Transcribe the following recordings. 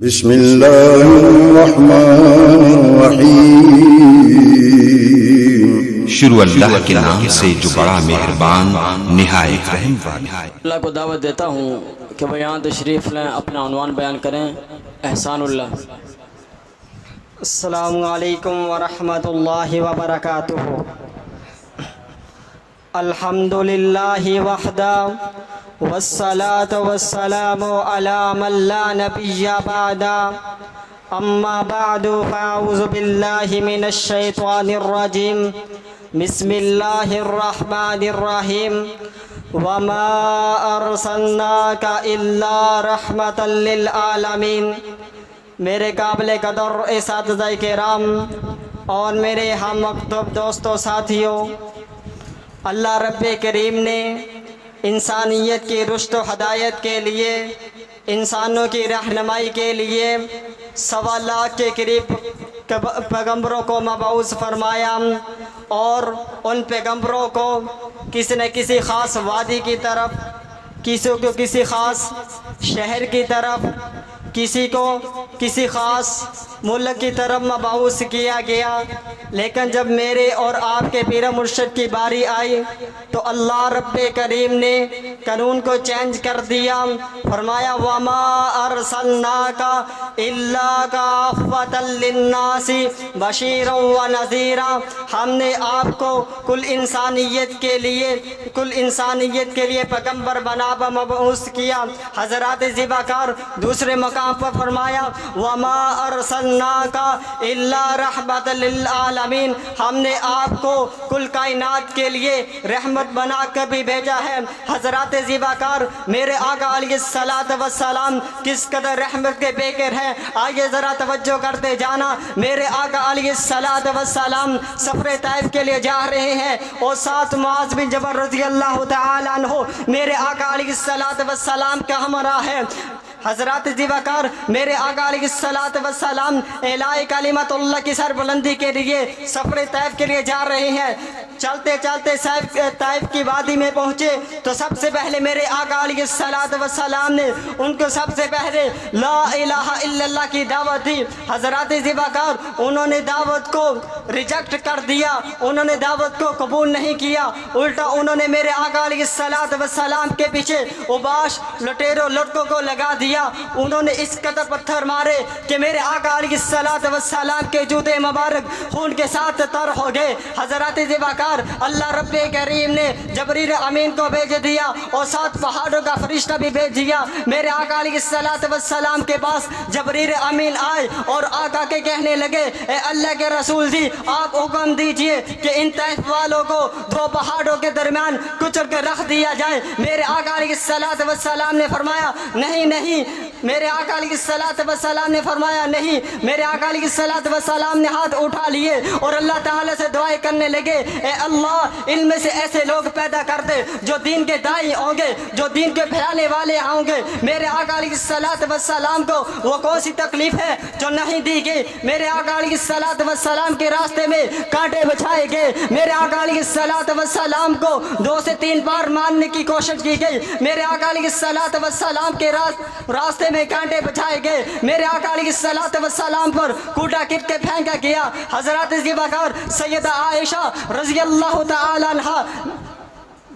بسم اللہ الرحمن الرحیم۔ شروع اللہ کے نام سے جو بڑا مہربان نہایت رحم والا۔ اللہ کو دعوت دیتا ہوں کہ وہ یہاں تشریف لیں، اپنا عنوان بیان کریں۔ احسان اللہ۔ السلام علیکم ورحمۃ اللہ وبرکاتہ۔ الحمد للہ وحدہ والصلاة والسلام علی من لا نبی بعدہ، اما بعد فاعوذ باللہ من الشیطان الرجیم، بسم اللہ الرحمن الرحیم، وما ارسلناک الا رحمۃ للعالمین۔ میرے قابل قدر اساتذہ کرام اور میرے ہم مکتب دوستوں ساتھیوں، اللہ رب کریم نے انسانیت کی رشد و ہدایت کے لیے، انسانوں کی رہنمائی کے لیے 1.25 لاکھ کے قریب پیغمبروں کو مبعوث فرمایا، اور ان پیغمبروں کو کسی نہ کسی خاص وادی کی طرف، کسی کو کسی خاص شہر کی طرف، کسی کو کسی خاص ملک کی طرف مبعوث کیا گیا۔ لیکن جب میرے اور آپ کے پیر مرشد کی باری آئی تو اللہ رب کریم نے قانون کو چینج کر دیا، فرمایا وَمَا أَرْسَلْنَاكَ إِلَّا كَافَّةً لِلنَّاسِ بَشِيرًا وَنَذِيرًا۔ ہم نے آپ کو کل انسانیت کے لیے پیغمبر بنا مبعوث کیا۔ حضرات ذبح دوسرے مقام پر فرمایا وَمَا أَرْسَلْنَاكَ إِلَّا رَحْمَةً لِلْعَالَمِينَ۔ ہم نے آپ کو کل کائنات کے لیے رحمت بنا کر بھی بھیجا ہے۔ حضرات ذبح میرے آقا علیہ الصلوۃ والسلام کس قدر رحمت کے بیکر ہیں، آئیے ذرا توجہ کرتے جانا۔ میرے آقا علیہ الصلوۃ والسلام سفر طائف کے لیے جا رہے ہیں، اور ساتھ معاذ بن جبل رضی اللہ تعالی عنہ میرے آقا علیہ الصلوۃ والسلام کا ہمراہ ہے۔ حضرات ذبح میرے آقا علیہ الصلوۃ والسلام اعلاء کلمت اللہ کی سربلندی کے لیے سفر طائف کے لیے جا رہے ہیں۔ چلتے چلتے طائف کی وادی میں پہنچے تو سب سے پہلے میرے آقا علیہ الصلوۃ والسلام نے ان کو سب سے پہلے لا الہ الا اللہ کی دعوت دی۔ حضرات ذبح انہوں نے دعوت کو ریجیکٹ کر دیا، انہوں نے دعوت کو قبول نہیں کیا، الٹا انہوں نے میرے آقا علیہ الصلوۃ والسلام کے پیچھے اوباش لٹیروں لڑکوں کو لگا دیا۔ انہوں نے اس قدر پتھر مارے کہ میرے آقا علیہ الصلوۃ والسلام کے جوتے مبارک خون کے ساتھ تر ہو گئے۔ حضرات ذبح اللہ رب کریم نے جبریل امین کو بھیج دیا اور 7 پہاڑوں کا فرشتہ بھی بھیج دیا۔ میرے آقا علیہ الصلوۃ والسلام کے پاس جبریل امین آئے اور آقا کے کہنے لگے اے اللہ کے رسول جی، آپ حکم دیجئے کہ ان طائف والوں کو 2 پہاڑوں کے درمیان کچل کے رکھ دیا جائے۔ میرے آقا علیہ الصلوۃ والسلام نے فرمایا نہیں نہیں، میرے آقا علیہ الصلوۃ والسلام نے فرمایا نہیں۔ میرے آقا علیہ الصلوۃ والسلام نے ہاتھ اٹھا لیے اور اللہ تعالیٰ سے دعائیں کرنے لگے اے اللہ ان میں سے ایسے لوگ پیدا کر دے جو دین کے داعی ہوں گے، جو دین کے پھیلانے والے ہوں گے۔ میرے آقا علیہ الصلوۃ والسلام کو وہ کون سی تکلیف ہے جو نہیں دی گئی؟ میرے آقا علیہ الصلوۃ والسلام کے راستے میں کانٹے بچھائے گئے۔ میرے آقا علیہ الصلوۃ والسلام کو 2 سے 3 بار مارنے کی کوشش کی گئی۔ میرے آقا علیہ الصلوۃ والسلام کے راستے میں کانٹے بچھائے گئے۔ میرے آقا علیہ الصلوۃ والسلام پر کوڑا کٹ کے پھینکا گیا۔ حضرات ذبح سیدہ عائشہ رضی اللہ تعالی عنہ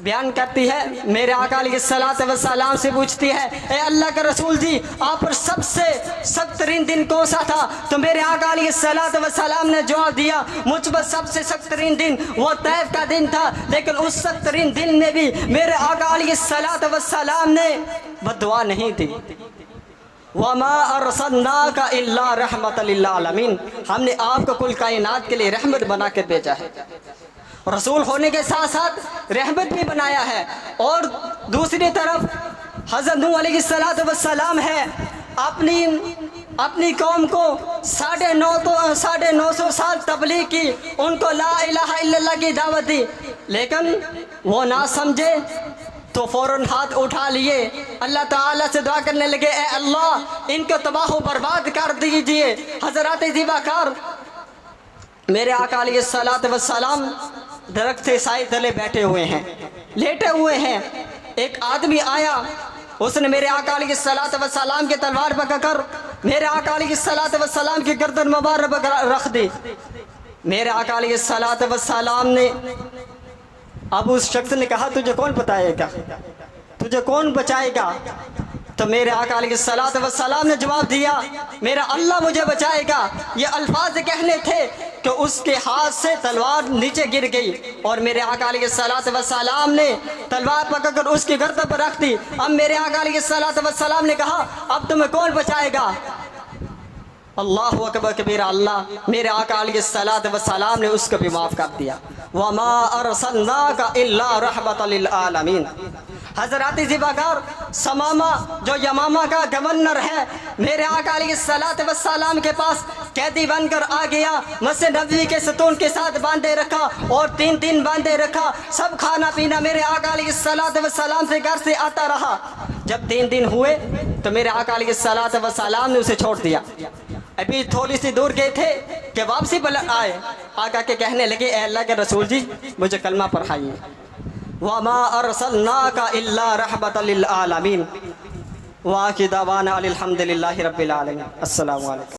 بیان کرتی ہے، میرے آقا علیہ الصلوۃ والسلام سے پوچھتی ہے اے اللہ کے رسول جی، آپ پر سب سے سخت ترین دن کون سا تھا؟ تو میرے آقا علیہ الصلوۃ والسلام نے جواب دیا مجھ پر سب سے سخت ترین دن وہ طائف کا دن تھا، لیکن اس سخت ترین دن میں بھی میرے آقا علیہ الصلوۃ والسلام نے بددعا نہیں دی۔ وَمَا أَرْسَلْنَاكَ إِلَّا رَحْمَةً لِلْعَالَمِينَ۔ ہم نے آپ کو کل کائنات کے لیے رحمت بنا کر بھیجا ہے، رسول ہونے کے ساتھ ساتھ رحمت بھی بنایا ہے۔ اور دوسری طرف حضرت نوح علیہ السلام ہے، اپنی قوم کو 950 سال تبلیغ کی، ان کو لا الہ الا اللہ کی دعوت دی، لیکن وہ نہ سمجھے تو فوراً ہاتھ اٹھا لیے، اللہ تعالیٰ سے دعا کرنے لگے اے اللہ ان کو تباہ و برباد کر دیجئے۔ حضرات ذبح میرے آقا علیہ الصلوۃ والسلام درخت سے سائے تلے بیٹھے ہوئے ہیں، لیٹے ہوئے ہیں۔ ایک آدمی آیا، اس نے میرے آقا علیہ الصلوۃ والسلام کی تلوار پکڑ کر میرے آقا علیہ الصلوۃ والسلام کی گردن مبارک رکھ دی. میرے آقا علیہ الصلوۃ والسلام نے اب اس شخص نے کہا تجھے کون بتائے گا, تجھے کون بچائے گا؟ تو میرے آقا علیہ الصلوۃ والسلام نے جواب دیا میرا اللہ مجھے بچائے گا. یہ الفاظ کہنے تھے کہ اس کے ہاتھ سے تلوار نیچے گر گئی اور میرے آقا علیہ الصلوۃ والسلام نے تلوار پکڑ کر اس کی گردن پر رکھ دی. اب میرے آقا علیہ الصلوۃ والسلام نے کہا اب تمہیں کون بچائے گا؟ اللہ اکبر کبیرہ. اللہ میرے آقا علیہ الصلوۃ والسلام نے اس کو بھی معاف کر دیا. وما ارسلناک الا رحمۃ للعالمین. حضرات ذبح ثمامہ جو یمامہ کا گورنر ہے, میرے آقا علیہ الصلوۃ والسلام کے پاس قیدی بن کر آ گیا. مسجد نبوی کے ستون کے ساتھ باندھے رکھا اور 3 دن باندھے رکھا. سب کھانا پینا میرے آقا علیہ الصلوۃ والسلام سے گھر سے آتا رہا. جب 3 دن ہوئے تو میرے آقا علیہ الصلوۃ والسلام نے اسے چھوڑ دیا. ابھی تھوڑی سی دور گئے تھے کہ واپسی پر آئے. آقا کے کہنے لگے اے اللہ کے رسول جی مجھے کلمہ پڑھائیے. وَمَا أَرْسَلْنَاكَ إِلَّا رَحْمَةً لِلْعَالَمِينَ. وَآخِرُ دَعْوَانَا الْحَمْدُ لِلَّهِ رَبِّ الْعَالَمِينَ. السلام علیکم.